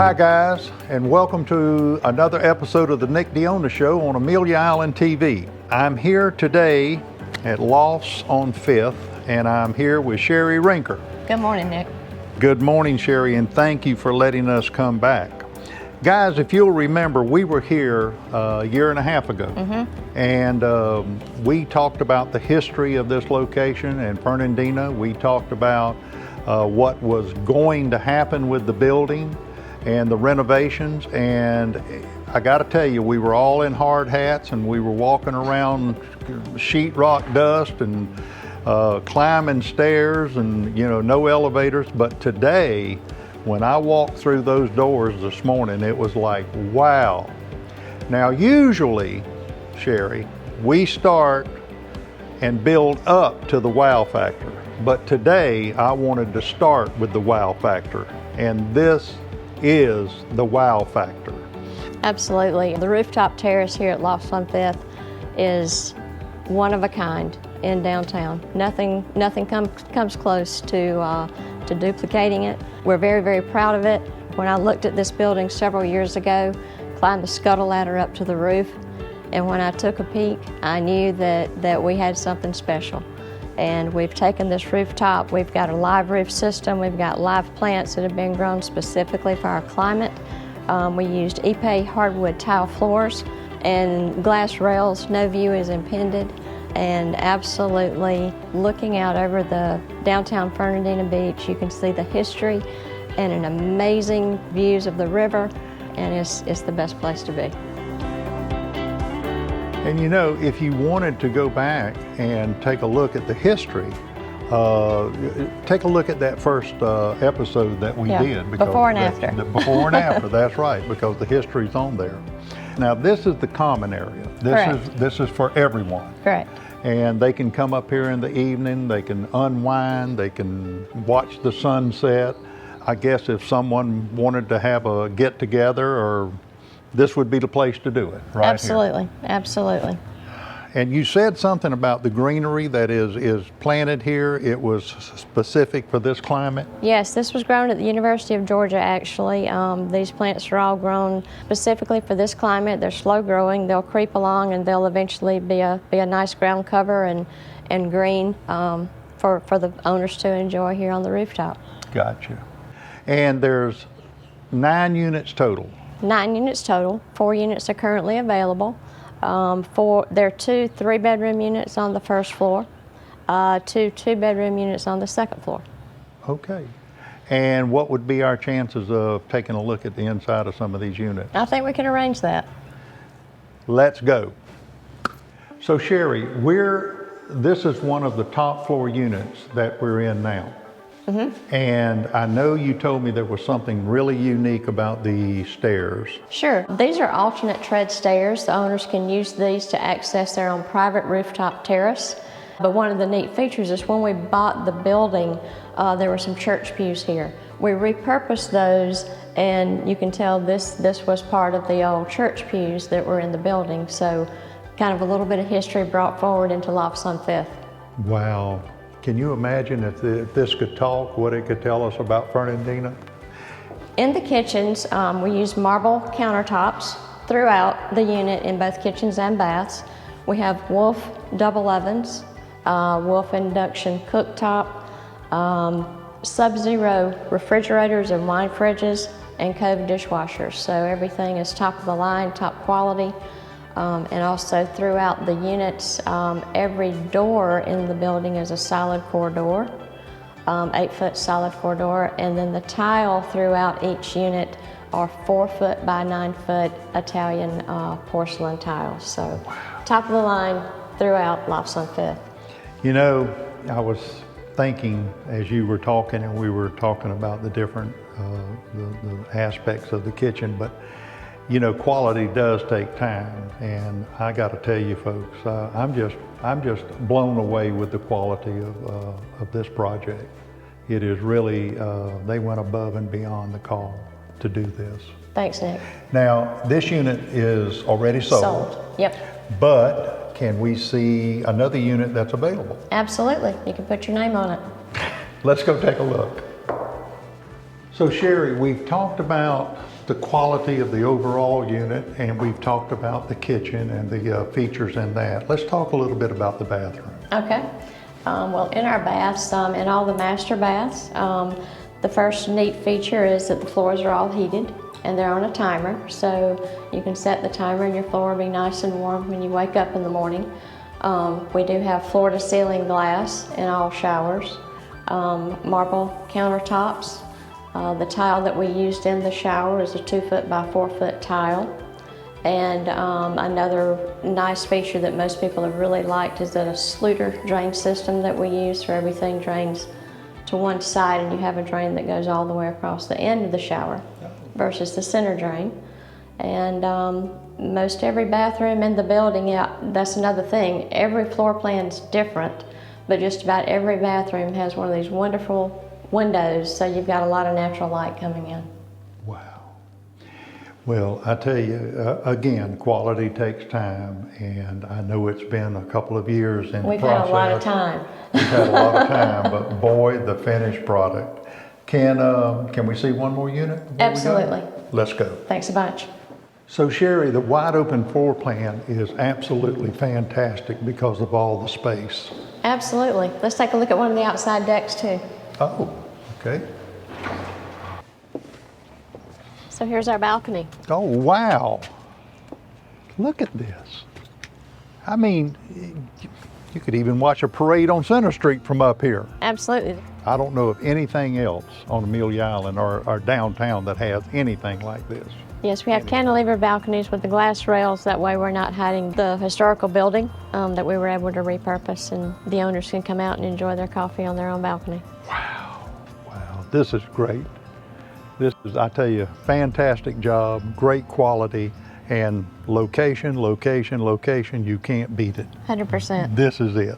Hi guys, and welcome to another episode of the Nick Deonas Show on Amelia Island TV. I'm here today at Lofts on 5th, and I'm here with Sherri Rinker. Good morning, Nick. Good morning, Sherri, and thank you for letting us come back. Guys, if you'll remember, we were here a year and a half ago, and we talked about the history of this location in Fernandina. We talked about what was going to happen with the building and the renovations, and I got to tell you, we were all in hard hats and we were walking around sheetrock dust and climbing stairs and no elevators. But today, when I walked through those doors this morning, it was like, wow. Now usually, Sherri, we start and build up to the wow factor, but today I wanted to start with the wow factor, and this is the wow factor. Absolutely. The rooftop terrace here at Lofts on 5th is one of a kind in downtown. Nothing comes close to duplicating it. We're very, very proud of it. When I looked at this building several years ago, climbed the scuttle ladder up to the roof, and when I took a peek, I knew that we had something special. And we've taken this rooftop, we've got a live roof system, we've got live plants that have been grown specifically for our climate. We used Ipe hardwood tile floors and glass rails. No view is impeded, and absolutely looking out over the downtown Fernandina Beach, you can see the history and an amazing views of the river, and it's the best place to be. And if you wanted to go back and take a look at the history, take a look at that first episode that we did. Before and after. Before and after, that's right, because the history's on there. Now this is the common area. This is for everyone. Correct. And they can come up here in the evening, they can unwind, they can watch the sunset. I guess if someone wanted to have a get together, or this would be the place to do it, right? Absolutely, here. Absolutely. And you said something about the greenery that is planted here. It was specific for this climate? Yes, this was grown at the University of Georgia, actually. These plants are all grown specifically for this climate. They're slow growing. They'll creep along and they'll eventually be a nice ground cover and green for the owners to enjoy here on the rooftop. Gotcha. And there's 9 units total. 9 units total. 4 units are currently available. There are 2 3-bedroom units on the first floor, 2 2-bedroom units on the second floor. Okay. And what would be our chances of taking a look at the inside of some of these units? I think we can arrange that. Let's go. So Sherri, this is one of the top floor units that we're in now. And I know you told me there was something really unique about the stairs. Sure. These are alternate tread stairs. The owners can use these to access their own private rooftop terrace. But one of the neat features is when we bought the building, there were some church pews here. We repurposed those, and you can tell this was part of the old church pews that were in the building. So kind of a little bit of history brought forward into Lofts on 5th. Wow. Can you imagine if this could talk, what it could tell us about Fernandina? In the kitchens, we use marble countertops throughout the unit in both kitchens and baths. We have Wolf double ovens, Wolf induction cooktop, Sub-Zero refrigerators and wine fridges, and Cove dishwashers. So everything is top of the line, top quality. And also throughout the units, every door in the building is a solid core door, 8-foot solid core door, and then the tile throughout each unit are 4-foot by 9-foot Italian porcelain tiles. So top of the line throughout Lofts on 5th. I was thinking as you were talking, and we were talking about the different the aspects of the kitchen, but quality does take time, and I got to tell you folks, I'm just blown away with the quality of this project. It is really, they went above and beyond the call to do this. Thanks, Nick. Now, this unit is already sold. Yep. But can we see another unit that's available? Absolutely. You can put your name on it. Let's go take a look. So Sherri, we've talked about the quality of the overall unit, and we've talked about the kitchen and the features in that. Let's talk a little bit about the bathroom. Okay. Well, in our baths, in all the master baths, the first neat feature is that the floors are all heated and they're on a timer. So you can set the timer and your floor will be nice and warm when you wake up in the morning. We do have floor to ceiling glass in all showers, marble countertops. The tile that we used in the shower is a 2-foot by 4-foot tile. And another nice feature that most people have really liked is that a Sluter drain system that we use, where everything drains to one side and you have a drain that goes all the way across the end of the shower versus the center drain. And most every bathroom in the building, yeah, that's another thing. Every floor plan's different, but just about every bathroom has one of these wonderful windows, so you've got a lot of natural light coming in. Wow. Well, I tell you, again, quality takes time, and I know it's been a couple of years in the process. We've had a lot of time. We've had a lot of time, but boy, the finished product. Can we see one more unit? Absolutely. Let's go. Thanks a bunch. So Sherri, the wide open floor plan is absolutely fantastic because of all the space. Absolutely. Let's take a look at one of the outside decks too. Oh, okay. So here's our balcony. Oh, wow. Look at this. I mean, you could even watch a parade on Center Street from up here. Absolutely. I don't know of anything else on Amelia Island or downtown that has anything like this. Yes, we have cantilever balconies with the glass rails. That way we're not hiding the historical building that we were able to repurpose, and the owners can come out and enjoy their coffee on their own balcony. Wow, wow, this is great. This is, I tell you, fantastic job, great quality, and location, location, location, you can't beat it. 100%. This is it.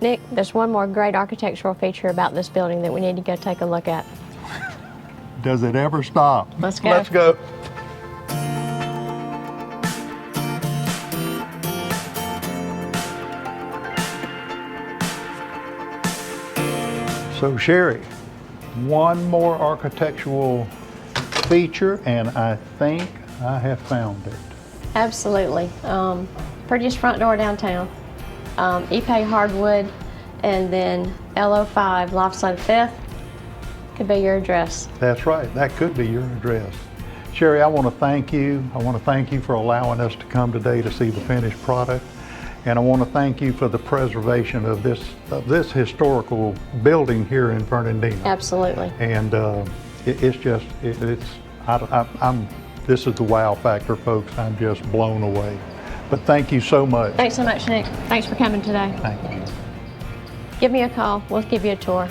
Nick, there's one more great architectural feature about this building that we need to go take a look at. Does it ever stop? Let's go. Let's go. So Sherri, one more architectural feature, and I think I have found it. Absolutely. Prettiest front door downtown. Ipe hardwood, and then LO5 Lofts on 5th could be your address. That's right, that could be your address. Sherri, I want to thank you. I want to thank you for allowing us to come today to see the finished product. And I want to thank you for the preservation of this historical building here in Fernandina. Absolutely. And this is the wow factor, folks. I'm just blown away. But thank you so much. Thanks so much, Nick. Thanks for coming today. Thank you. Give me a call. We'll give you a tour.